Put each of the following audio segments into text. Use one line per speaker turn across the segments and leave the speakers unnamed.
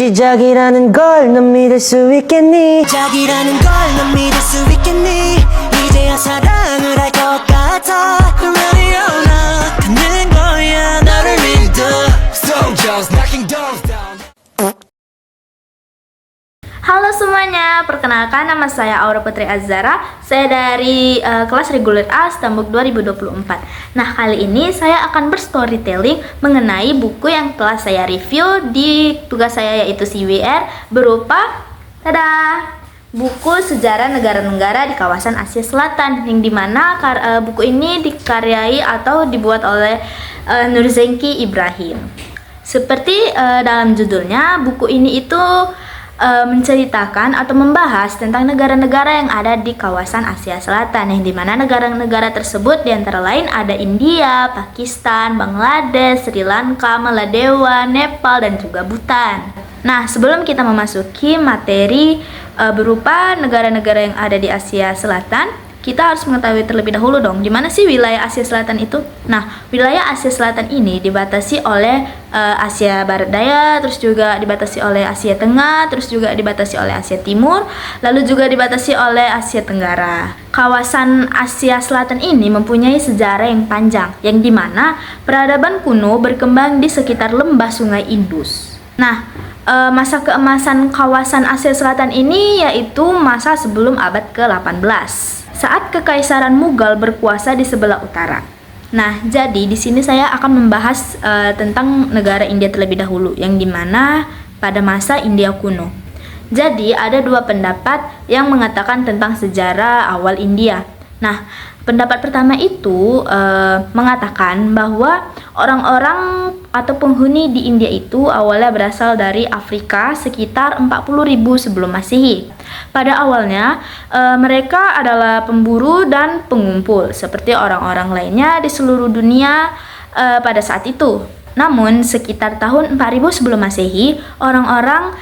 시작이라는 걸 넌 믿을 수 있겠니? 시작이라는 걸 넌 믿을 수 있겠니? 이제야 사랑을 할 것 같아. Ready or not 가는 거야 너를 믿어. Soldiers knocking doors down.
Halo semuanya, perkenalkan nama saya Aura Putri Azhara. Saya dari kelas reguler A Stambuk 2024. Nah, kali ini saya akan berstorytelling mengenai buku yang telah saya review di tugas saya, yaitu CWR, berupa buku Sejarah Negara-Negara di Kawasan Asia Selatan, yang dimana buku ini dikaryai atau dibuat oleh Nurzengki Ibrahim. Seperti dalam judulnya, buku ini itu menceritakan atau membahas tentang negara-negara yang ada di kawasan Asia Selatan, yang dimana negara-negara tersebut diantara lain ada India, Pakistan, Bangladesh, Sri Lanka, Maladewa, Nepal, dan juga Bhutan. Nah, sebelum kita memasuki materi berupa negara-negara yang ada di Asia Selatan, kita harus mengetahui terlebih dahulu dong, di mana sih wilayah Asia Selatan itu? Nah, wilayah Asia Selatan ini dibatasi oleh Asia Barat Daya, terus juga dibatasi oleh Asia Tengah, terus juga dibatasi oleh Asia Timur, lalu juga dibatasi oleh Asia Tenggara. Kawasan Asia Selatan ini mempunyai sejarah yang panjang, yang dimana peradaban kuno berkembang di sekitar lembah Sungai Indus. Nah, masa keemasan kawasan Asia Selatan ini yaitu masa sebelum abad ke-18. Saat Kekaisaran Mughal berkuasa di sebelah utara. Nah, jadi di sini saya akan membahas tentang negara India terlebih dahulu, yang dimana pada masa India kuno. Jadi ada dua pendapat yang mengatakan tentang sejarah awal India. Nah, pendapat pertama itu mengatakan bahwa orang-orang atau penghuni di India itu awalnya berasal dari Afrika sekitar 40.000 sebelum Masehi. Pada awalnya mereka adalah pemburu dan pengumpul seperti orang-orang lainnya di seluruh dunia pada saat itu. Namun sekitar tahun 4000 sebelum Masehi, orang-orang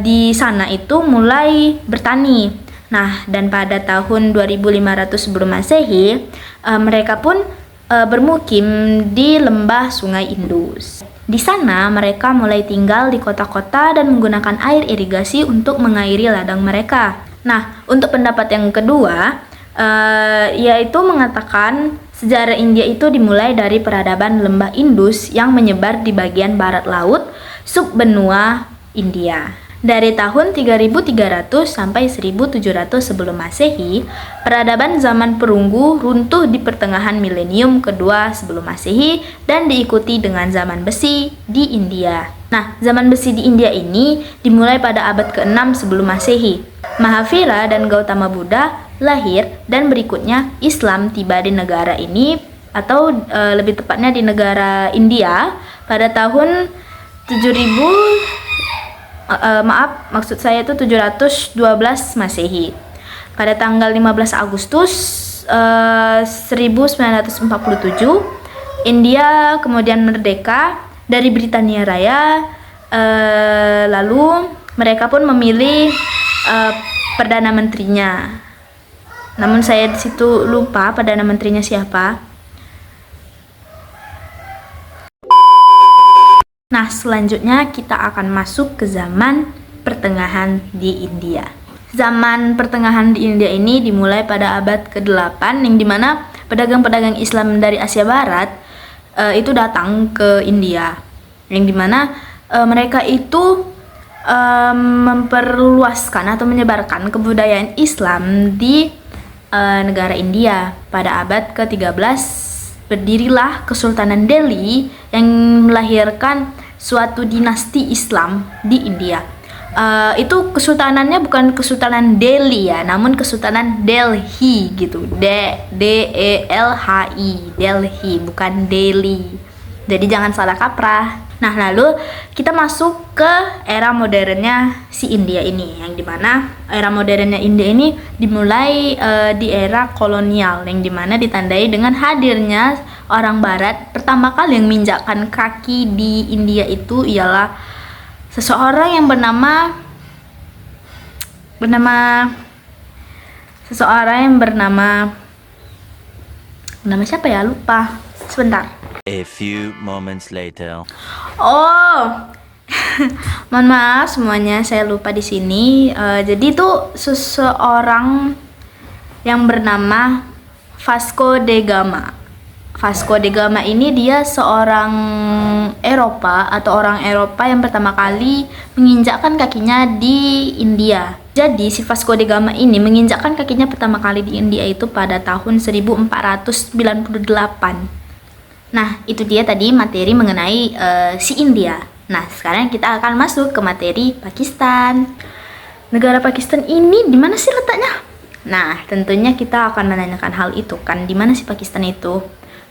di sana itu mulai bertani. Nah, dan pada tahun 2500 sebelum Masehi, mereka pun bermukim di lembah Sungai Indus. Di sana mereka mulai tinggal di kota-kota dan menggunakan air irigasi untuk mengairi ladang mereka. Nah, untuk pendapat yang kedua, yaitu mengatakan sejarah India itu dimulai dari peradaban lembah Indus yang menyebar di bagian barat laut subbenua India. Dari tahun 3300 sampai 1700 sebelum Masehi, peradaban zaman perunggu runtuh di pertengahan milenium kedua sebelum Masehi dan diikuti dengan zaman besi di India. Nah, zaman besi di India ini dimulai pada abad ke-6 sebelum Masehi. Mahavira dan Gautama Buddha lahir dan berikutnya Islam tiba di negara ini, atau lebih tepatnya di negara India pada tahun 712 Masehi. Pada tanggal 15 Agustus 1947, India kemudian merdeka dari Britania Raya. Lalu mereka pun memilih perdana menterinya. Namun saya di situ lupa perdana menterinya siapa. Nah, selanjutnya kita akan masuk ke zaman pertengahan di India. Zaman pertengahan di India ini dimulai pada abad ke-8, yang dimana pedagang-pedagang Islam dari Asia Barat itu datang ke India, yang dimana mereka itu memperluaskan atau menyebarkan kebudayaan Islam di negara India. Pada abad ke-13 berdirilah Kesultanan Delhi yang melahirkan suatu dinasti Islam di India. Itu kesultanannya bukan Kesultanan Delhi ya, namun Kesultanan Delhi gitu. D-E-L-H-I, Delhi, bukan Delhi. Jadi jangan salah kaprah. Nah, lalu kita masuk ke era modernnya si India ini, yang dimana era modernnya India ini dimulai di era kolonial, yang dimana ditandai dengan hadirnya orang Barat. Pertama kali yang menginjakkan kaki di India itu ialah seseorang yang bernama siapa ya, lupa. Sebentar.
A few moments later.
Oh, Mohon maaf semuanya, saya lupa di sini. Jadi itu seseorang yang bernama Vasco da Gama. Vasco da Gama ini dia seorang Eropa atau orang Eropa yang pertama kali menginjakkan kakinya di India. Jadi si Vasco da Gama ini menginjakkan kakinya pertama kali di India itu pada tahun 1498. Nah, itu dia tadi materi mengenai si India. Nah, sekarang kita akan masuk ke materi Pakistan. Negara Pakistan ini di mana sih letaknya? Nah, tentunya kita akan menanyakan hal itu kan, di mana sih Pakistan itu?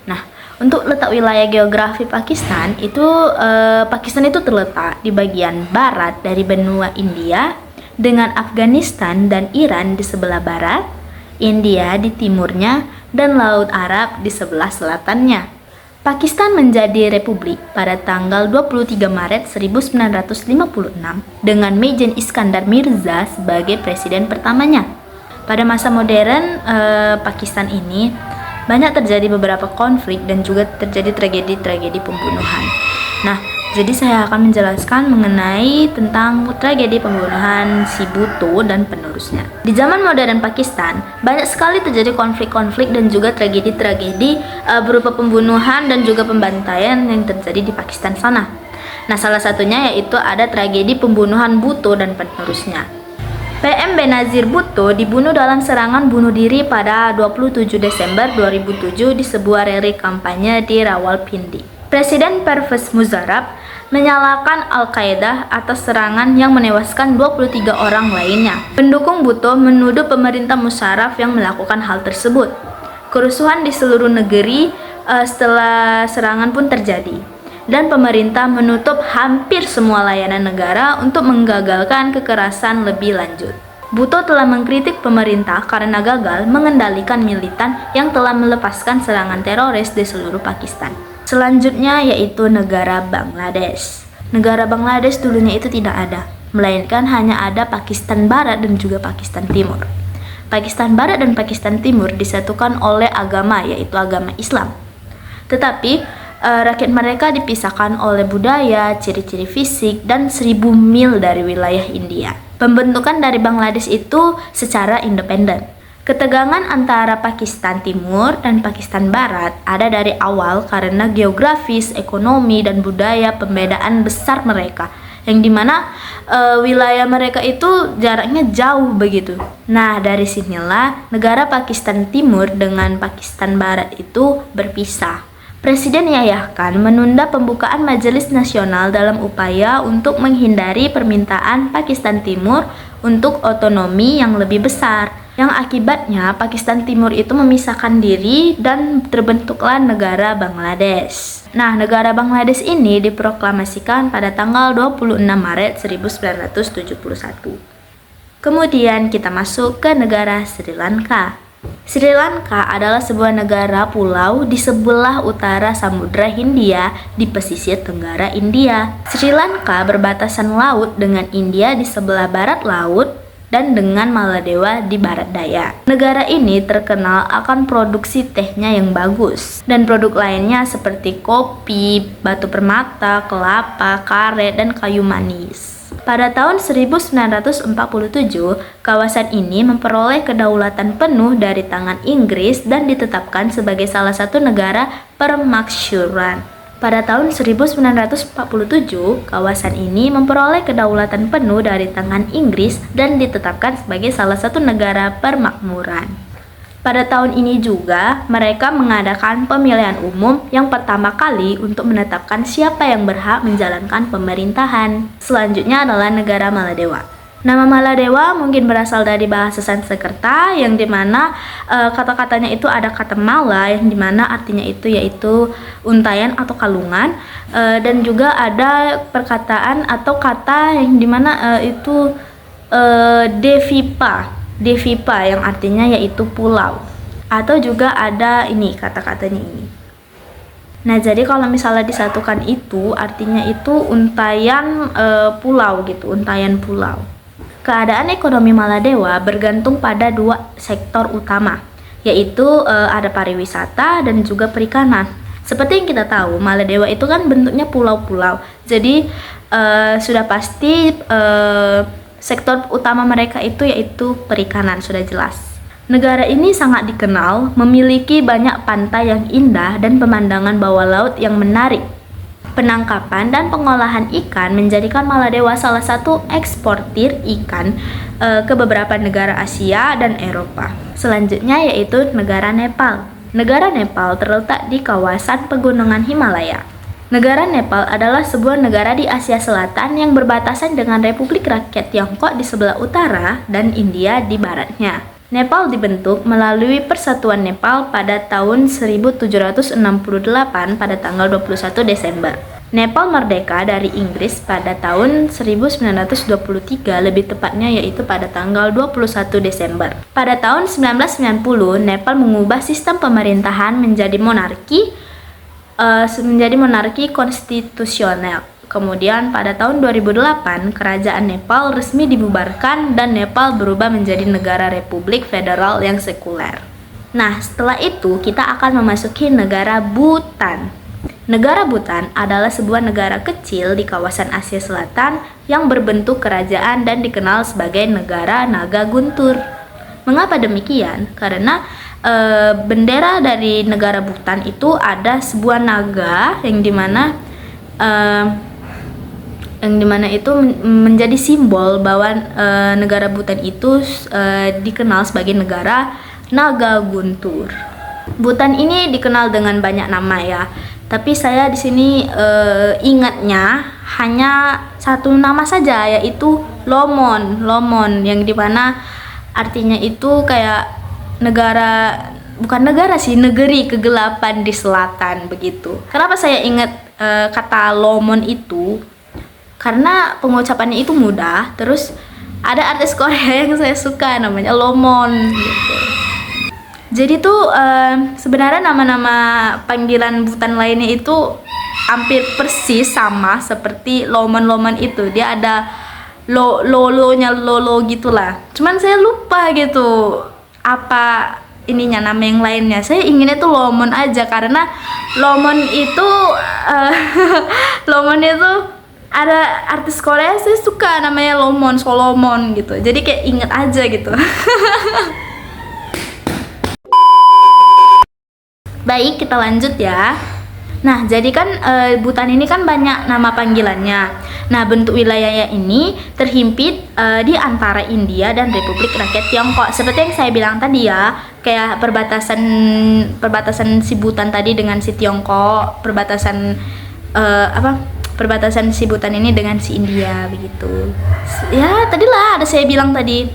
Nah, untuk letak wilayah geografi Pakistan itu Pakistan itu terletak di bagian barat dari benua India dengan Afghanistan dan Iran di sebelah barat, India di timurnya, dan Laut Arab di sebelah selatannya. Pakistan menjadi republik pada tanggal 23 Maret 1956 dengan Mejen Iskandar Mirza sebagai presiden pertamanya. Pada masa modern Pakistan ini banyak terjadi beberapa konflik dan juga terjadi tragedi-tragedi pembunuhan. Nah, jadi saya akan menjelaskan mengenai tentang tragedi pembunuhan si Bhutto dan penerusnya. Di zaman modern Pakistan, banyak sekali terjadi konflik-konflik dan juga tragedi-tragedi berupa pembunuhan dan juga pembantaian yang terjadi di Pakistan sana. Nah, salah satunya yaitu ada tragedi pembunuhan Bhutto dan penerusnya. PM Benazir Bhutto dibunuh dalam serangan bunuh diri pada 27 Desember 2007 di sebuah rally kampanye di Rawalpindi. Presiden Pervez Musharraf menyalahkan Al-Qaeda atas serangan yang menewaskan 23 orang lainnya. Pendukung Bhutto menuduh pemerintah Musharraf yang melakukan hal tersebut. Kerusuhan di seluruh negeri setelah serangan pun terjadi. Dan pemerintah menutup hampir semua layanan negara untuk menggagalkan kekerasan lebih lanjut. Bhutto telah mengkritik pemerintah karena gagal mengendalikan militan yang telah melepaskan serangan teroris di seluruh Pakistan. Selanjutnya yaitu negara Bangladesh. Negara Bangladesh dulunya itu tidak ada, melainkan hanya ada Pakistan Barat dan juga Pakistan Timur. Pakistan Barat dan Pakistan Timur disatukan oleh agama, yaitu agama Islam. Tetapi rakyat mereka dipisahkan oleh budaya, ciri-ciri fisik, dan 1000 mil dari wilayah India. Pembentukan dari Bangladesh itu secara independen. Ketegangan antara Pakistan Timur dan Pakistan Barat ada dari awal karena geografis, ekonomi, dan budaya pembedaan besar mereka, yang dimana wilayah mereka itu jaraknya jauh begitu. Nah, dari sinilah negara Pakistan Timur dengan Pakistan Barat itu berpisah. Presiden Yahya Khan menunda pembukaan Majelis Nasional dalam upaya untuk menghindari permintaan Pakistan Timur untuk otonomi yang lebih besar, yang akibatnya Pakistan Timur itu memisahkan diri dan terbentuklah negara Bangladesh. Nah, negara Bangladesh ini diproklamasikan pada tanggal 26 Maret 1971. Kemudian kita masuk ke negara Sri Lanka. Sri Lanka adalah sebuah negara pulau di sebelah utara Samudra Hindia di pesisir tenggara India. Sri Lanka berbatasan laut dengan India di sebelah barat laut dan dengan Maladewa di barat daya. Negara ini terkenal akan produksi tehnya yang bagus dan produk lainnya seperti kopi, batu permata, kelapa, karet, dan kayu manis. Pada tahun 1947, kawasan ini memperoleh kedaulatan penuh dari tangan Inggris dan ditetapkan sebagai salah satu negara permakmuran. Pada tahun 1947, kawasan ini memperoleh kedaulatan penuh dari tangan Inggris dan ditetapkan sebagai salah satu negara permakmuran. Pada tahun ini juga, mereka mengadakan pemilihan umum yang pertama kali untuk menetapkan siapa yang berhak menjalankan pemerintahan. Selanjutnya adalah negara Maladewa. Nama Maladewa mungkin berasal dari bahasa Sanskerta yang dimana kata-katanya itu ada kata mala yang dimana artinya itu yaitu untayan atau kalungan, dan juga ada perkataan atau kata yang dimana itu Devipa yang artinya yaitu pulau, atau juga ada ini kata-katanya ini. Nah, jadi kalau misalnya disatukan itu artinya itu untayan pulau gitu, untayan pulau. Keadaan ekonomi Maladewa bergantung pada dua sektor utama, yaitu ada pariwisata dan juga perikanan. Seperti yang kita tahu, Maladewa itu kan bentuknya pulau-pulau. Jadi sudah pasti sektor utama mereka itu yaitu perikanan, sudah jelas. Negara ini sangat dikenal memiliki banyak pantai yang indah dan pemandangan bawah laut yang menarik. Penangkapan dan pengolahan ikan menjadikan Maladewa salah satu eksportir ikan ke beberapa negara Asia dan Eropa. Selanjutnya yaitu negara Nepal. Negara Nepal terletak di kawasan pegunungan Himalaya. Negara Nepal adalah sebuah negara di Asia Selatan yang berbatasan dengan Republik Rakyat Tiongkok di sebelah utara dan India di baratnya. Nepal dibentuk melalui Persatuan Nepal pada tahun 1768 pada tanggal 21 Desember. Nepal merdeka dari Inggris pada tahun 1923, lebih tepatnya yaitu pada tanggal 21 Desember. Pada tahun 1990, Nepal mengubah sistem pemerintahan menjadi monarki konstitusional. Kemudian pada tahun 2008, kerajaan Nepal resmi dibubarkan dan Nepal berubah menjadi negara republik federal yang sekuler. Nah, setelah itu kita akan memasuki negara Bhutan. Negara Bhutan adalah sebuah negara kecil di kawasan Asia Selatan yang berbentuk kerajaan dan dikenal sebagai negara naga guntur. Mengapa demikian? Karena bendera dari negara Bhutan itu ada sebuah naga yang dimana itu menjadi simbol bahwa negara Bhutan itu dikenal sebagai negara naga guntur. Bhutan ini dikenal dengan banyak nama ya, tapi saya di sini ingatnya hanya satu nama saja, yaitu Lomon yang dimana artinya itu kayak negeri kegelapan di selatan begitu. Kenapa saya ingat kata Lomon itu? Karena pengucapannya itu mudah, terus ada artis Korea yang saya suka namanya Lomon gitu. Jadi tuh sebenarnya nama-nama panggilan Bhutan lainnya itu hampir persis sama seperti Lomon itu. Dia ada lolonya lolo gitulah. Cuman saya lupa gitu apa ininya nama yang lainnya. Saya inginnya tuh Lomon aja karena Lomon itu Lomon itu ada artis Korea saya suka namanya Solomon gitu. Jadi kayak inget aja gitu. Baik, kita lanjut ya. Nah, jadi kan Bhutan ini kan banyak nama panggilannya. Nah, bentuk wilayahnya ini terhimpit di antara India dan Republik Rakyat Tiongkok. Seperti yang saya bilang tadi ya, kayak perbatasan si Bhutan tadi dengan si Tiongkok, perbatasan si Bhutan ini dengan si India begitu. Ya, tadilah ada saya bilang tadi.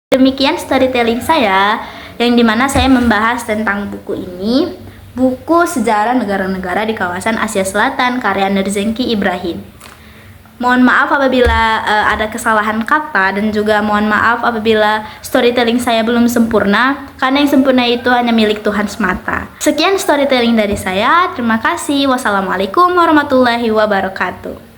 Demikian storytelling saya yang dimana saya membahas tentang buku ini, buku Sejarah Negara-Negara di Kawasan Asia Selatan karya Nerzhenki Ibrahim. Mohon maaf apabila ada kesalahan kata dan juga mohon maaf apabila storytelling saya belum sempurna, karena yang sempurna itu hanya milik Tuhan semata. Sekian storytelling dari saya. Terima kasih. Wassalamualaikum warahmatullahi wabarakatuh.